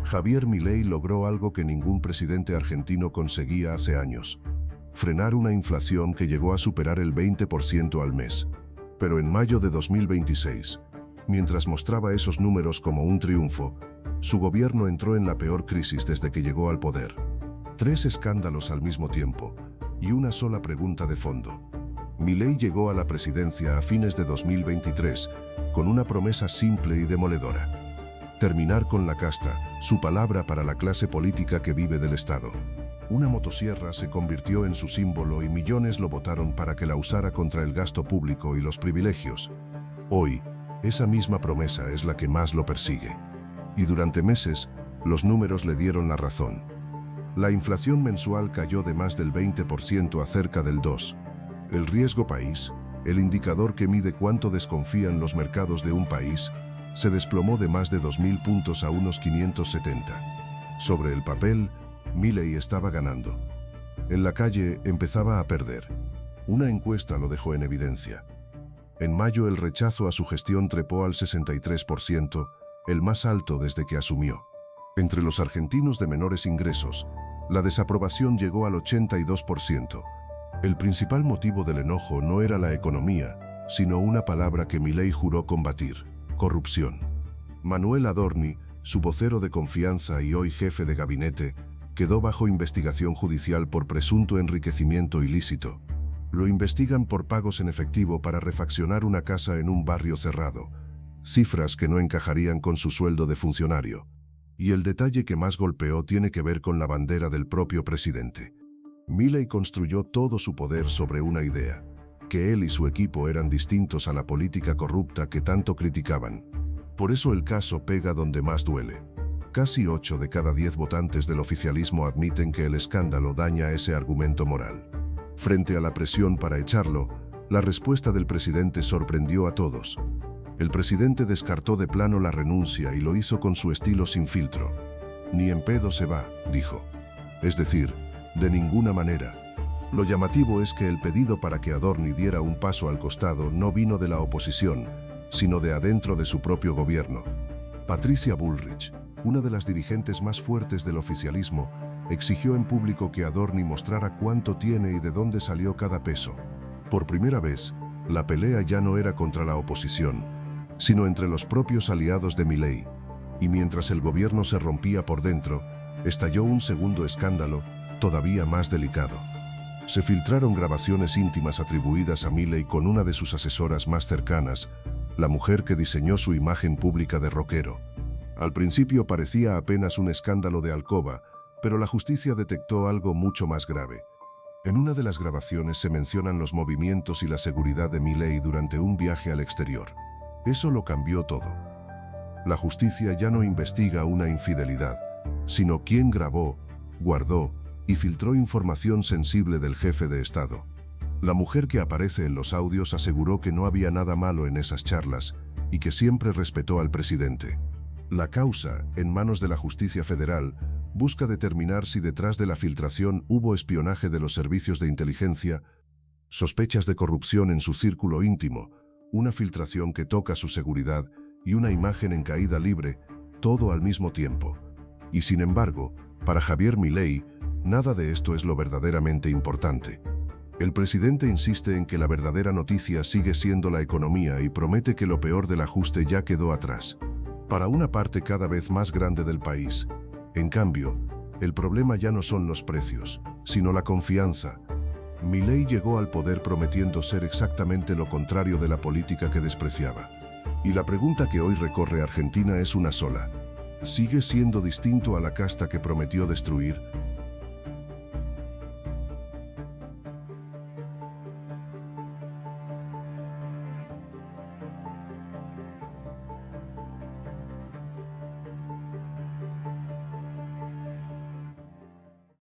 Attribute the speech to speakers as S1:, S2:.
S1: Javier Milei logró algo que ningún presidente argentino conseguía hace años: frenar una inflación que llegó a superar el 20% al mes. Pero en mayo de 2026, mientras mostraba esos números como un triunfo, su gobierno entró en la peor crisis desde que llegó al poder. 3 escándalos al mismo tiempo, y una sola pregunta de fondo. Milei llegó a la presidencia a fines de 2023 con una promesa simple y demoledora: terminar con la casta, su palabra para la clase política que vive del Estado. Una motosierra se convirtió en su símbolo y millones lo votaron para que la usara contra el gasto público y los privilegios. Hoy, esa misma promesa es la que más lo persigue. Y durante meses, los números le dieron la razón. La inflación mensual cayó de más del 20% a cerca del 2%. El riesgo país, el indicador que mide cuánto desconfían los mercados de un país, se desplomó de más de 2.000 puntos a unos 570. Sobre el papel, Milei estaba ganando. En la calle empezaba a perder. Una encuesta lo dejó en evidencia. En mayo el rechazo a su gestión trepó al 63%, el más alto desde que asumió. Entre los argentinos de menores ingresos, la desaprobación llegó al 82%. El principal motivo del enojo no era la economía, sino una palabra que Milei juró combatir: corrupción. Manuel Adorni, su vocero de confianza y hoy jefe de gabinete, quedó bajo investigación judicial por presunto enriquecimiento ilícito. Lo investigan por pagos en efectivo para refaccionar una casa en un barrio cerrado, cifras que no encajarían con su sueldo de funcionario. Y el detalle que más golpeó tiene que ver con la bandera del propio presidente. Milei construyó todo su poder sobre una idea: que él y su equipo eran distintos a la política corrupta que tanto criticaban. Por eso el caso pega donde más duele. Casi 8 de cada 10 votantes del oficialismo admiten que el escándalo daña ese argumento moral. Frente a la presión para echarlo, la respuesta del presidente sorprendió a todos. El presidente descartó de plano la renuncia y lo hizo con su estilo sin filtro. Ni en pedo se va, dijo. Es decir, de ninguna manera. Lo llamativo es que el pedido para que Adorni diera un paso al costado no vino de la oposición, sino de adentro de su propio gobierno. Patricia Bullrich, una de las dirigentes más fuertes del oficialismo, exigió en público que Adorni mostrara cuánto tiene y de dónde salió cada peso. Por primera vez, la pelea ya no era contra la oposición, sino entre los propios aliados de Milei. Y mientras el gobierno se rompía por dentro, estalló un segundo escándalo, todavía más delicado. Se filtraron grabaciones íntimas atribuidas a Milei con una de sus asesoras más cercanas, la mujer que diseñó su imagen pública de rockero. Al principio parecía apenas un escándalo de alcoba, pero la justicia detectó algo mucho más grave. En una de las grabaciones se mencionan los movimientos y la seguridad de Milei durante un viaje al exterior. Eso lo cambió todo. La justicia ya no investiga una infidelidad, sino quién grabó, guardó y filtró información sensible del jefe de Estado. La mujer que aparece en los audios aseguró que no había nada malo en esas charlas y que siempre respetó al presidente. La causa, en manos de la justicia federal, busca determinar si detrás de la filtración hubo espionaje de los servicios de inteligencia, sospechas de corrupción en su círculo íntimo, una filtración que toca su seguridad y una imagen en caída libre, todo al mismo tiempo. Y sin embargo, para Javier Milei, nada de esto es lo verdaderamente importante. El presidente insiste en que la verdadera noticia sigue siendo la economía y promete que lo peor del ajuste ya quedó atrás. Para una parte cada vez más grande del país, en cambio, el problema ya no son los precios, sino la confianza. Milei llegó al poder prometiendo ser exactamente lo contrario de la política que despreciaba. Y la pregunta que hoy recorre Argentina es una sola: ¿sigue siendo distinto a la casta que prometió destruir?